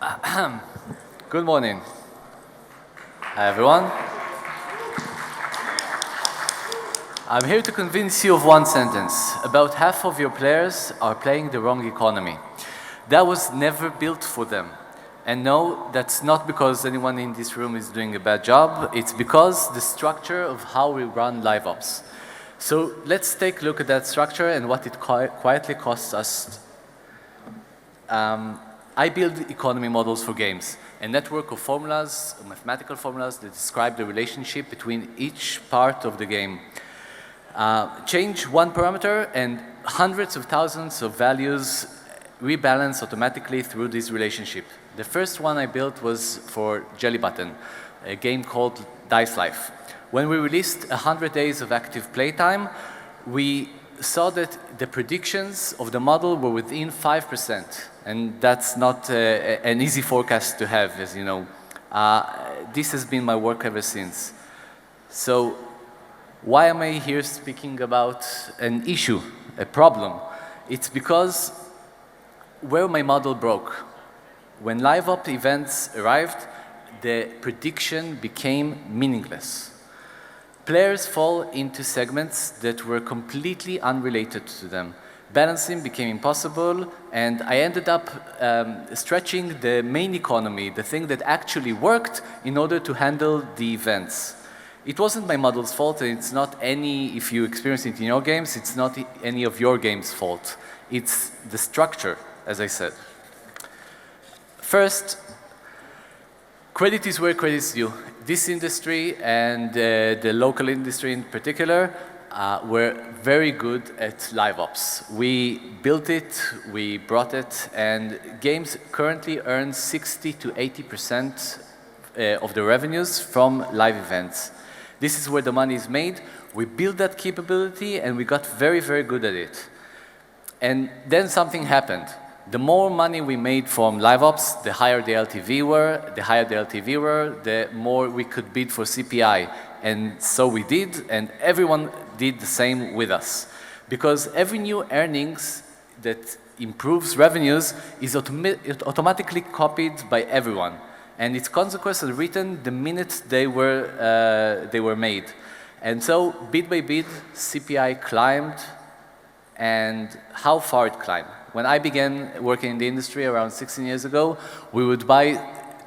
Good morning. Hi, everyone. I'm here to convince you of one sentence. About half of your players are playing the wrong economy. That was never built for them. And no, that's not because anyone in this room is doing a bad job. It's because the structure of how we run live ops. So let's take a look at that structure and what it quietly costs us. I build economy models for games, a network of formulas, mathematical formulas that describe the relationship between each part of the game. Change one parameter and hundreds of thousands of values rebalance automatically through this relationship. The first one I built was for Jelly Button, a game called Dice Life. When we released 100 days of active playtime, we saw that the predictions of the model were within 5%. And that's not an easy forecast to have, as you know. This has been my work ever since. So why am I here speaking about an issue, a problem? It's because where my model broke. When live op events arrived, the prediction became meaningless. Players fall into segments that were completely unrelated to them. Balancing became impossible, and I ended up stretching the main economy, the thing that actually worked, in order to handle the events. It wasn't my model's fault, and it's not any, if you experience it in your games, it's not any of your games' fault. It's the structure, as I said. First, credit is where credit is due. This industry and the local industry in particular were very good at live ops. We built it, we brought it, and games currently earn 60 to 80% of the revenues from live events. This is where the money is made. We built that capability and we got very, very good at it. And then something happened. The more money we made from live ops, the higher the LTV were. The higher the LTV were, the more we could bid for CPI. And so we did, and everyone did the same with us. Because every new earnings that improves revenues is automatically copied by everyone. And its consequences are written the minute they were made. And so, bit by bit, CPI climbed, and how far it climbed. When I began working in the industry around 16 years ago, we would buy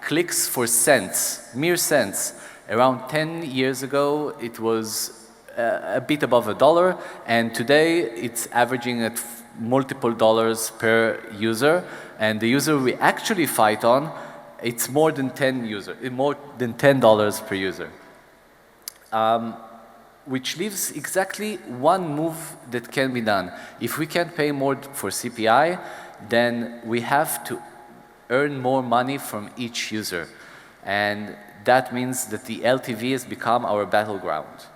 clicks for cents, mere cents. Around 10 years ago, it was a bit above $1, and today it's averaging at multiple dollars per user. And the user we actually fight on, it's more than $10 per user. Which leaves exactly one move that can be done. If we can't pay more for CPI, then we have to earn more money from each user. And that means that the LTV has become our battleground.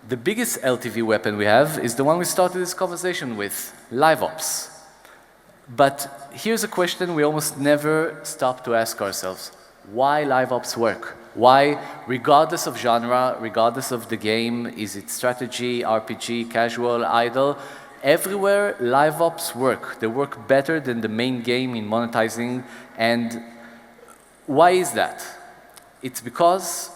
The biggest LTV weapon we have is the one we started this conversation with, live ops. But here's a question we almost never stop to ask ourselves. Why live ops work? Why, regardless of genre, regardless of the game, is it strategy, RPG, casual, idle, everywhere live ops work. They work better than the main game in monetizing. And why is that? It's because,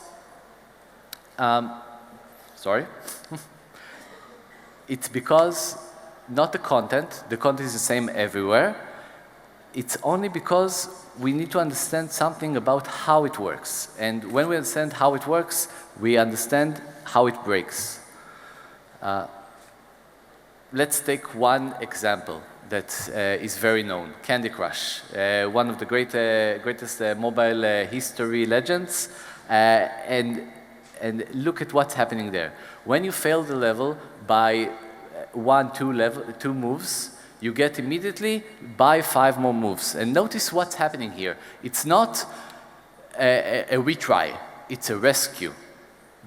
it's because not the content is the same everywhere. It's only because we need to understand something about how it works. And when we understand how it works, we understand how it breaks. Let's take one example that is very known, Candy Crush, one of the greatest mobile history legends. And look at what's happening there. When you fail the level by two moves, you get immediately buy 5 more moves. And notice what's happening here. It's not a retry, it's a rescue.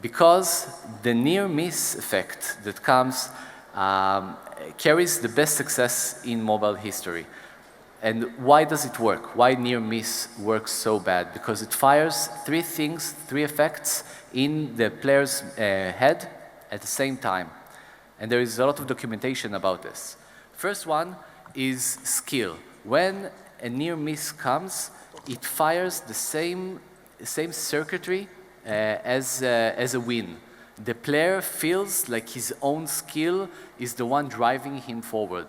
Because the near miss effect that comes carries the best success in mobile history. And why does it work? Why near miss works so bad? Because it fires 3 effects in the player's head at the same time. And there is a lot of documentation about this. First one is skill. When a near miss comes, it fires the same circuitry as a win. The player feels like his own skill is the one driving him forward.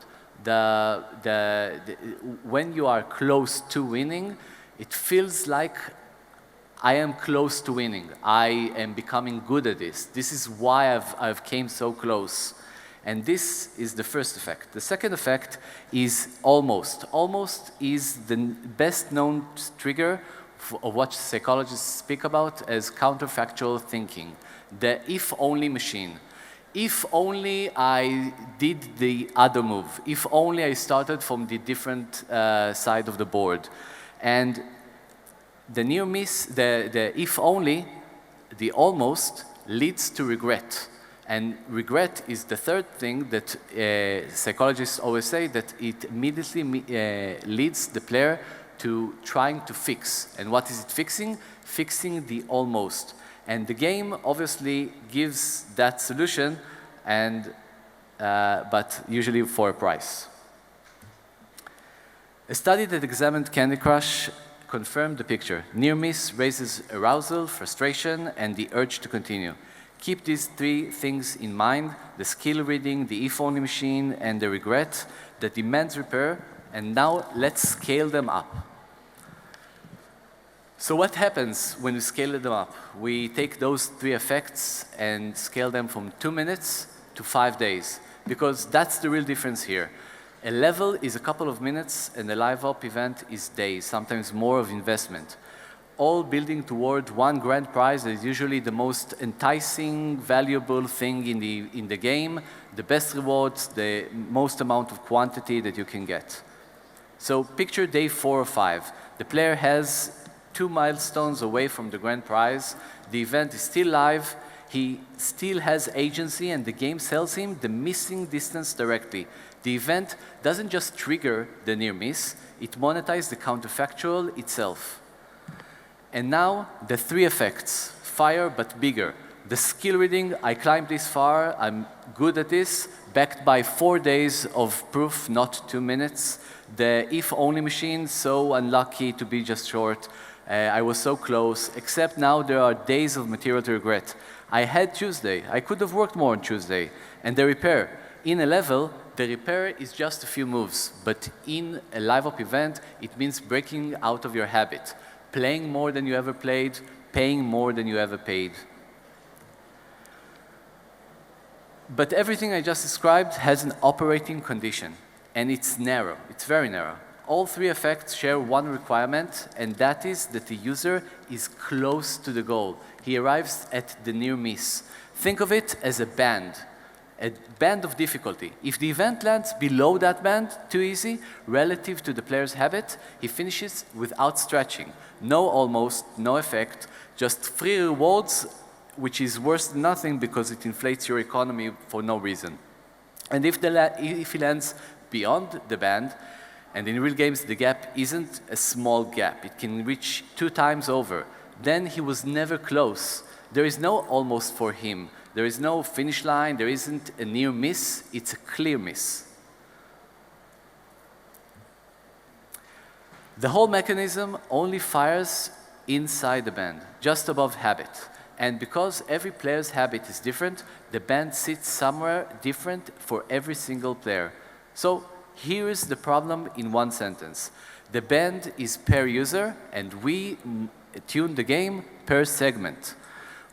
When you are close to winning, it feels like I am close to winning. I am becoming good at this. This is why I've came so close. And this is the first effect. The second effect is almost. Almost is the best known trigger of what psychologists speak about as counterfactual thinking, the if-only machine. If only I did the other move. If only I started from the different side of the board. And the near miss, the if only, the almost leads to regret. And regret is the third thing that psychologists always say, that it immediately leads the player to trying to fix. And what is it fixing? Fixing the almost. And the game obviously gives that solution, but usually for a price. A study that examined Candy Crush confirmed the picture. Near miss raises arousal, frustration, and the urge to continue. Keep these three things in mind: the skill reading, the if-only machine, and the regret that demands repair. And now let's scale them up. So what happens when we scale them up? We take those three effects and scale them from 2 minutes to 5 days, because that's the real difference here. A level is a couple of minutes, and a live op event is days, sometimes more of investment. All building toward one grand prize that is usually the most enticing, valuable thing in the game, the best rewards, the most amount of quantity that you can get. So picture day 4 or 5. The player has 2 milestones away from the grand prize. The event is still live. He still has agency, and the game sells him the missing distance directly. The event doesn't just trigger the near miss, it monetizes the counterfactual itself. And now the three effects, fire but bigger. The skill reading, I climbed this far, I'm good at this, backed by 4 days of proof, not 2 minutes. The if-only machine, so unlucky to be just short. I was so close, except now there are days of material to regret. I had Tuesday, I could have worked more on Tuesday. And the repair, in a level, the repair is just a few moves, but in a live op event, it means breaking out of your habit, playing more than you ever played, paying more than you ever paid. But everything I just described has an operating condition, and it's narrow, it's very narrow. All three effects share one requirement, and that is that the user is close to the goal. He arrives at the near miss. Think of it as a band of difficulty. If the event lands below that band, too easy, relative to the player's habit, he finishes without stretching. No almost, no effect, just free rewards, which is worse than nothing because it inflates your economy for no reason. And if he lands beyond the band, and in real games the gap isn't a small gap, it can reach 2 times over, then he was never close. There is no almost for him. There is no finish line, there isn't a near miss, it's a clear miss. The whole mechanism only fires inside the band, just above habit. And because every player's habit is different, the band sits somewhere different for every single player. So here is the problem in one sentence. The band is per user, and we tune the game per segment.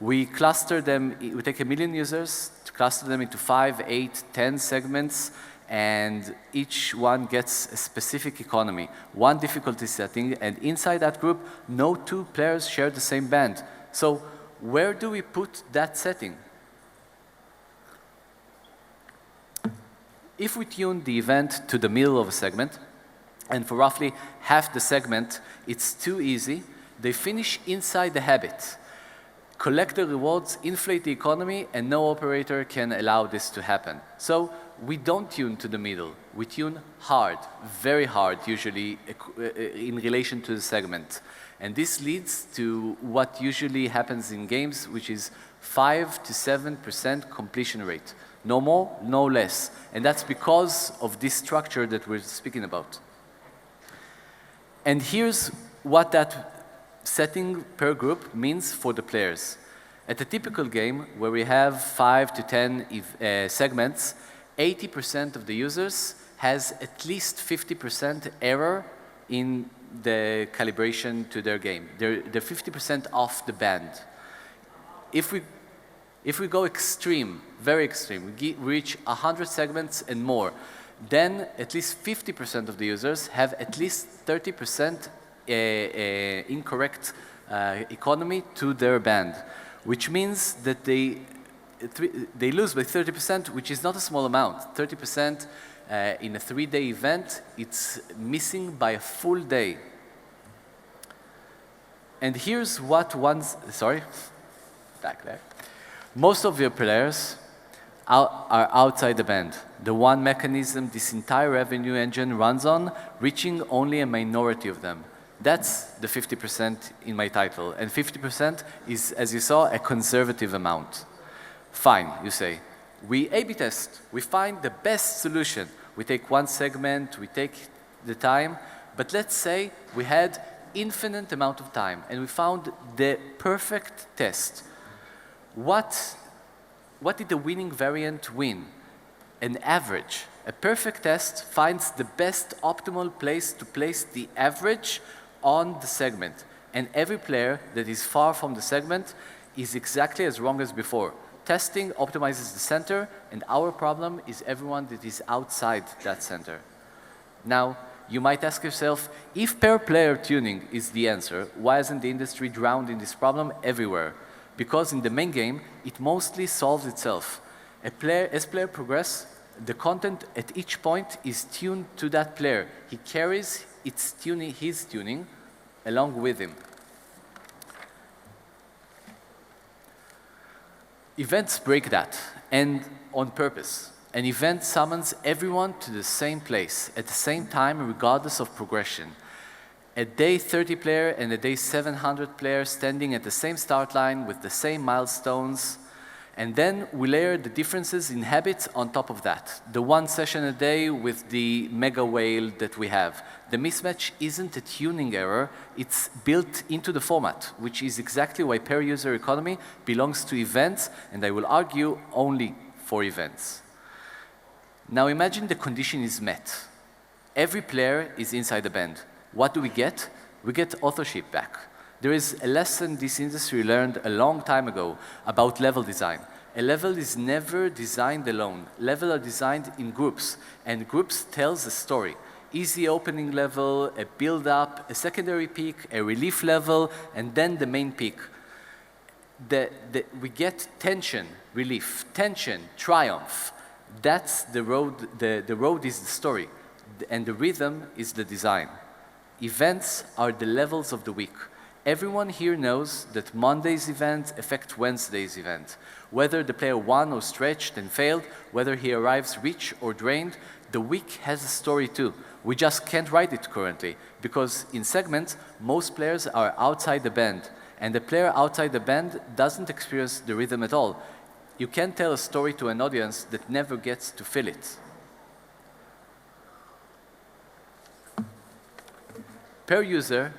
We cluster them, we take 1 million users, to cluster them into 5, 8, 10 segments, and each one gets a specific economy, one difficulty setting, and inside that group, no 2 players share the same band. So where do we put that setting? If we tune the event to the middle of a segment, and for roughly half the segment, it's too easy, they finish inside the habit. Collect the rewards, inflate the economy, and no operator can allow this to happen. So we don't tune to the middle. We tune hard, very hard, usually in relation to the segment. And this leads to what usually happens in games, which is 5 to 7% completion rate. No more, no less. And that's because of this structure that we're speaking about. And here's what that setting per group means for the players. At a typical game where we have 5 to 10 segments, 80% of the users has at least 50% error in the calibration to their game. They're 50% off the band. If we go extreme, very extreme, we reach 100 segments and more, then at least 50% of the users have at least 30% incorrect economy to their band, which means that they lose by 30%, which is not a small amount. 30% in a 3-day event, it's missing by a full day. And here's what back there. Most of your players are outside the band. The one mechanism this entire revenue engine runs on, reaching only a minority of them. That's the 50% in my title. And 50% is, as you saw, a conservative amount. Fine, you say. We A/B test. We find the best solution. We take one segment, we take the time, but let's say we had infinite amount of time and we found the perfect test. What did the winning variant win? An average. A perfect test finds the best optimal place to place the average on the segment. And every player that is far from the segment is exactly as wrong as before. Testing optimizes the center, and our problem is everyone that is outside that center. Now, you might ask yourself, if per-player tuning is the answer, why isn't the industry drowned in this problem everywhere? Because in the main game, it mostly solves itself. As player progress, the content at each point is tuned to that player. He carries his tuning along with him. Events break that, and on purpose. An event summons everyone to the same place at the same time, regardless of progression. A day 30 player and a day 700 player standing at the same start line with the same milestones, and then we layer the differences in habits on top of that. The one session a day with the mega whale that we have. The mismatch isn't a tuning error, it's built into the format, which is exactly why per-user economy belongs to events, and I will argue only for events. Now imagine the condition is met. Every player is inside the band. What do we get? We get authorship back. There is a lesson this industry learned a long time ago about level design. A level is never designed alone. Levels are designed in groups, and groups tells a story. Easy opening level, a build-up, a secondary peak, a relief level, and then the main peak. We get tension, relief, tension, triumph. That's the road. The road is the story, and the rhythm is the design. Events are the levels of the week. Everyone here knows that Monday's event affects Wednesday's event. Whether the player won or stretched and failed, whether he arrives rich or drained, the week has a story too. We just can't write it currently, because in segments, most players are outside the band, and the player outside the band doesn't experience the rhythm at all. You can't tell a story to an audience that never gets to feel it. Per user,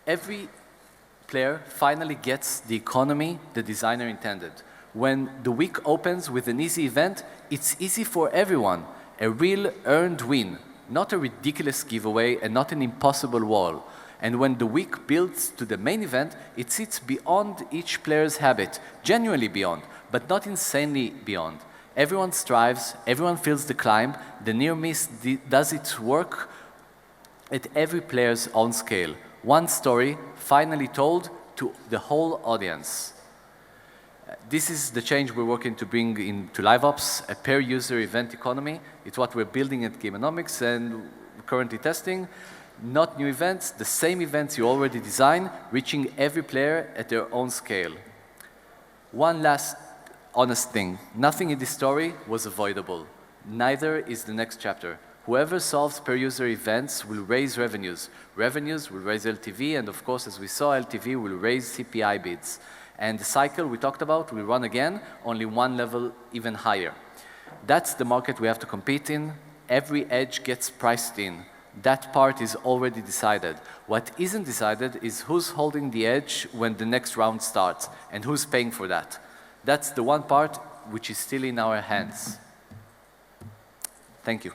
every player finally gets the economy the designer intended. When the week opens with an easy event, it's easy for everyone. A real earned win, not a ridiculous giveaway and not an impossible wall. And when the week builds to the main event, it sits beyond each player's habit, genuinely beyond, but not insanely beyond. Everyone strives, everyone feels the climb, the near miss does its work at every player's own scale. One story finally told to the whole audience. This is the change we're working to bring into LiveOps, a per-user event economy. It's what we're building at Gameonomix and currently testing. Not new events, the same events you already designed, reaching every player at their own scale. One last honest thing. Nothing in this story was avoidable. Neither is the next chapter. Whoever solves per-user events will raise revenues. Revenues will raise LTV, and of course, as we saw, LTV will raise CPI bids. And the cycle we talked about will run again, only one level even higher. That's the market we have to compete in. Every edge gets priced in. That part is already decided. What isn't decided is who's holding the edge when the next round starts and who's paying for that. That's the one part which is still in our hands. Thank you.